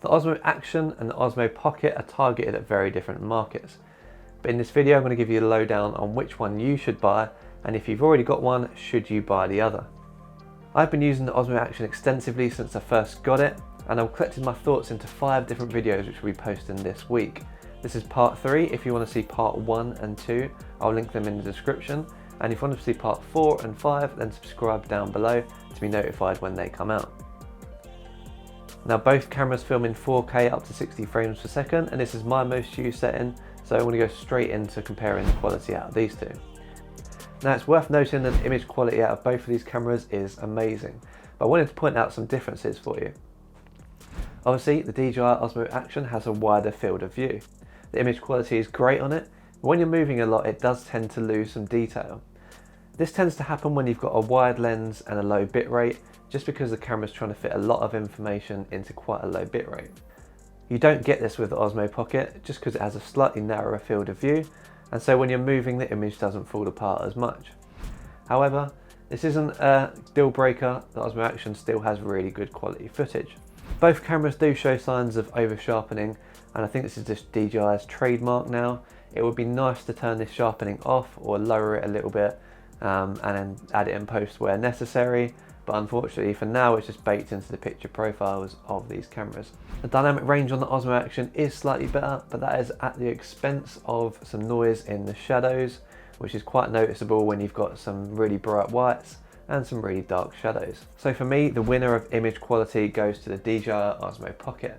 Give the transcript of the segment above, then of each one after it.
The Osmo Action and the Osmo Pocket are targeted at very different markets. But in this video, I'm going to give you a lowdown on which one you should buy, and if you've already got one, should you buy the other. I've been using the Osmo Action extensively since I first got it, and I've collected my thoughts into 5 different videos which we'll be posting this week. This is part 3. If you want to see part 1 and 2, I'll link them in the description. And if you want to see part 4 and 5, then subscribe down below to be notified when they come out. Now both cameras film in 4K up to 60 frames per second, and this is my most used setting, so I'm going to go straight into comparing the quality out of these two. Now it's worth noting that the image quality out of both of these cameras is amazing, but I wanted to point out some differences for you. Obviously the DJI Osmo Action has a wider field of view. The image quality is great on it, but when you're moving a lot it does tend to lose some detail. This tends to happen when you've got a wide lens and a low bitrate, just because the camera's trying to fit a lot of information into quite a low bitrate. You don't get this with the Osmo Pocket, just because it has a slightly narrower field of view, and so when you're moving the image doesn't fall apart as much. However, this isn't a deal breaker. The Osmo Action still has really good quality footage. Both cameras do show signs of over sharpening, and I think this is just DJI's trademark now. It would be nice to turn this sharpening off or lower it a little bit and then add it in post where necessary, but unfortunately for now it's just baked into the picture profiles of these cameras. The dynamic range on the Osmo Action is slightly better, but that is at the expense of some noise in the shadows, which is quite noticeable when you've got some really bright whites and some really dark shadows. So for me, the winner of image quality goes to the DJI Osmo Pocket.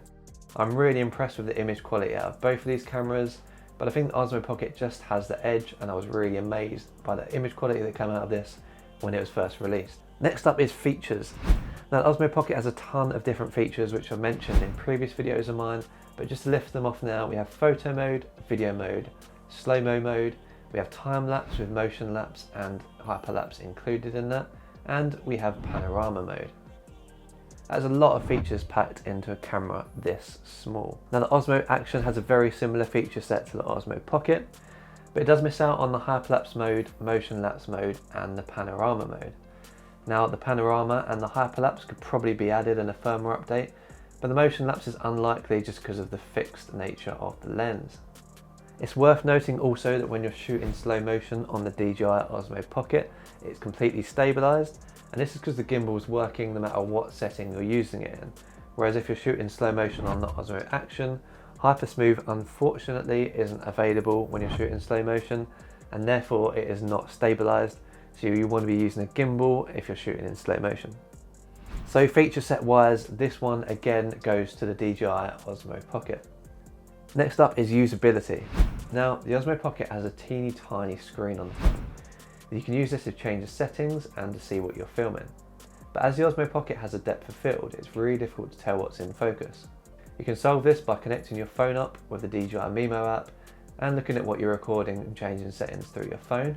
I'm really impressed with the image quality out of both of these cameras, but I think the Osmo Pocket just has the edge, and I was really amazed by the image quality that came out of this when it was first released. Next up is features. Now the Osmo Pocket has a ton of different features which I've mentioned in previous videos of mine, but just to lift them off now, we have photo mode, video mode, slow-mo mode, we have time-lapse with motion lapse and hyperlapse included in that, and we have panorama mode. That's a lot of features packed into a camera this small. Now the Osmo Action has a very similar feature set to the Osmo Pocket, but it does miss out on the hyperlapse mode, motion lapse mode, and the panorama mode. Now the panorama and the hyperlapse could probably be added in a firmware update, but the motion lapse is unlikely just because of the fixed nature of the lens. It's worth noting also that when you're shooting slow motion on the DJI Osmo Pocket, it's completely stabilized, and this is because the gimbal is working no matter what setting you're using it in. Whereas if you're shooting slow motion on the Osmo Action, Hypersmooth unfortunately isn't available when you're shooting slow motion, and therefore it is not stabilized. So you want to be using a gimbal if you're shooting in slow motion. So feature set wise, this one again goes to the DJI Osmo Pocket. Next up is usability. Now the Osmo Pocket has a teeny tiny screen on the front. You can use this to change the settings and to see what you're filming. But as the Osmo Pocket has a depth of field, it's really difficult to tell what's in focus. You can solve this by connecting your phone up with the DJI Mimo app and looking at what you're recording and changing settings through your phone.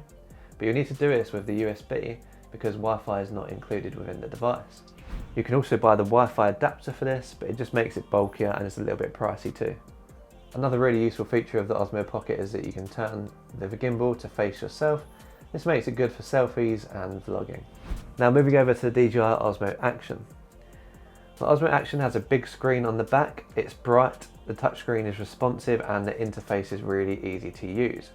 But you'll need to do this with the USB because Wi-Fi is not included within the device. You can also buy the Wi-Fi adapter for this, but it just makes it bulkier and it's a little bit pricey too. Another really useful feature of the Osmo Pocket is that you can turn the gimbal to face yourself. This makes it good for selfies and vlogging. Now moving over to the DJI Osmo Action. The Osmo Action has a big screen on the back, it's bright, the touchscreen is responsive, and the interface is really easy to use.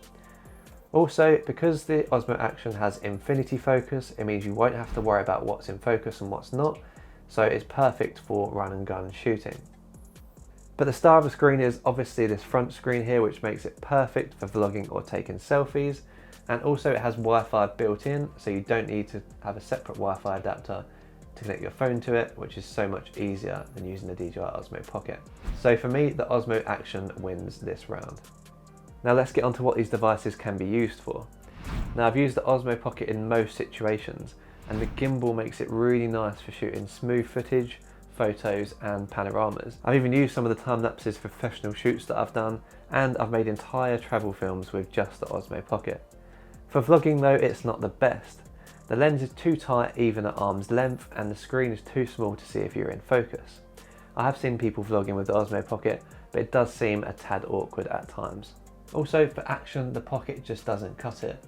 Also, because the Osmo Action has infinity focus, it means you won't have to worry about what's in focus and what's not, so it's perfect for run and gun shooting. But the star of the screen is obviously this front screen here, which makes it perfect for vlogging or taking selfies, and also it has Wi-Fi built in, so you don't need to have a separate Wi-Fi adapter to connect your phone to it, which is so much easier than using the DJI Osmo Pocket. So for me, the Osmo Action wins this round. Now let's get on to what these devices can be used for. Now I've used the Osmo Pocket in most situations, and the gimbal makes it really nice for shooting smooth footage, photos and panoramas. I've even used some of the time lapses for professional shoots that I've done, and I've made entire travel films with just the Osmo Pocket. For vlogging though, it's not the best. The lens is too tight even at arm's length, and the screen is too small to see if you're in focus. I have seen people vlogging with the Osmo Pocket, but it does seem a tad awkward at times. Also for action, the Pocket just doesn't cut it.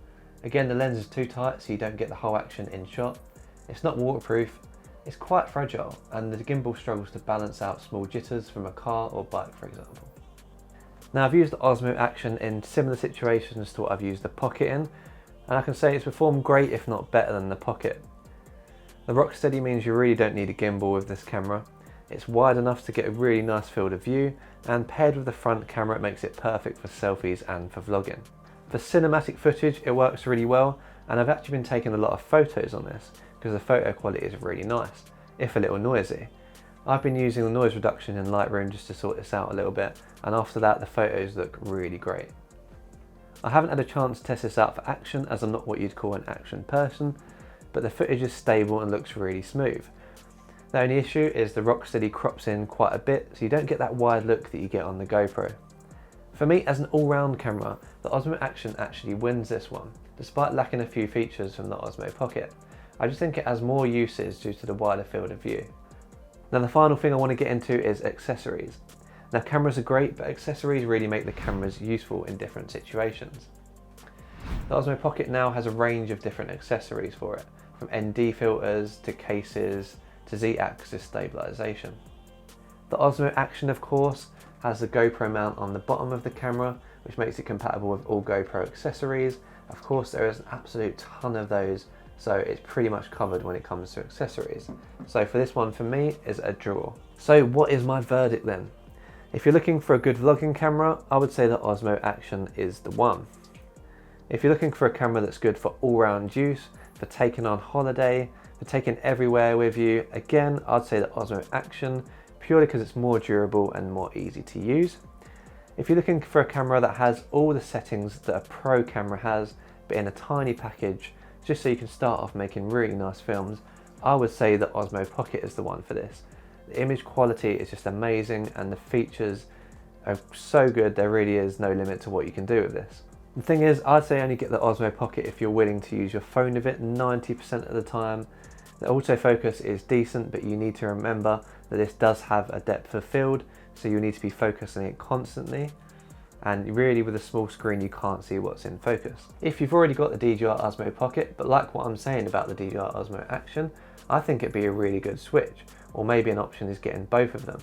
Again, the lens is too tight so you don't get the whole action in shot. It's not waterproof, It's quite fragile and the gimbal struggles to balance out small jitters from a car or bike, for example. Now, I've used the Osmo Action in similar situations to what I've used the Pocket in, and I can say it's performed great, if not better than the Pocket. The rock steady means you really don't need a gimbal with this camera. It's wide enough to get a really nice field of view, and paired with the front camera it makes it perfect for selfies and for vlogging. For cinematic footage it works really well, and I've actually been taking a lot of photos on this because the photo quality is really nice, if a little noisy. I've been using the noise reduction in Lightroom just to sort this out a little bit, and after that the photos look really great. I haven't had a chance to test this out for action as I'm not what you'd call an action person, but the footage is stable and looks really smooth. The only issue is the rocksteady crops in quite a bit, so you don't get that wide look that you get on the GoPro. For me, as an all-round camera, the Osmo Action actually wins this one, despite lacking a few features from the Osmo Pocket. I just think it has more uses due to the wider field of view. Now, the final thing I want to get into is accessories. Now, cameras are great, but accessories really make the cameras useful in different situations. The Osmo Pocket now has a range of different accessories for it, from ND filters to cases to Z-axis stabilization. The Osmo Action, of course, has the GoPro mount on the bottom of the camera, which makes it compatible with all GoPro accessories. Of course, there is an absolute ton of those, so it's pretty much covered when it comes to accessories. So for this one, for me, is a draw. So what is my verdict then? If you're looking for a good vlogging camera, I would say the Osmo Action is the one. If you're looking for a camera that's good for all-round use, for taking on holiday, for taking everywhere with you, again, I'd say the Osmo Action, purely because it's more durable and more easy to use. If you're looking for a camera that has all the settings that a pro camera has, but in a tiny package, just so you can start off making really nice films, I would say the Osmo Pocket is the one for this. The image quality is just amazing and the features are so good, there really is no limit to what you can do with this. The thing is, I'd say only get the Osmo Pocket if you're willing to use your phone with it 90% of the time. The autofocus is decent, but you need to remember that this does have a depth of field, so you need to be focusing it constantly. And really with a small screen you can't see what's in focus. If you've already got the DJI Osmo Pocket, but like what I'm saying about the DJI Osmo Action, I think it'd be a really good switch, or maybe an option is getting both of them.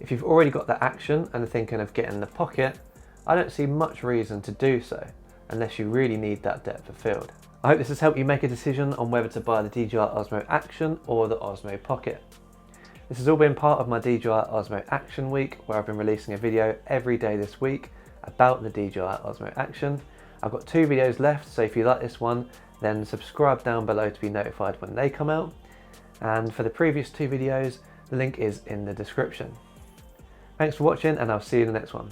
If you've already got the Action and are thinking of getting the Pocket, I don't see much reason to do so, unless you really need that depth of field. I hope this has helped you make a decision on whether to buy the DJI Osmo Action or the Osmo Pocket. This has all been part of my DJI Osmo Action week, where I've been releasing a video every day this week about the DJI Osmo Action. I've got 2 videos left, so if you like this one, then subscribe down below to be notified when they come out. And for the previous 2 videos, the link is in the description. Thanks for watching, and I'll see you in the next one.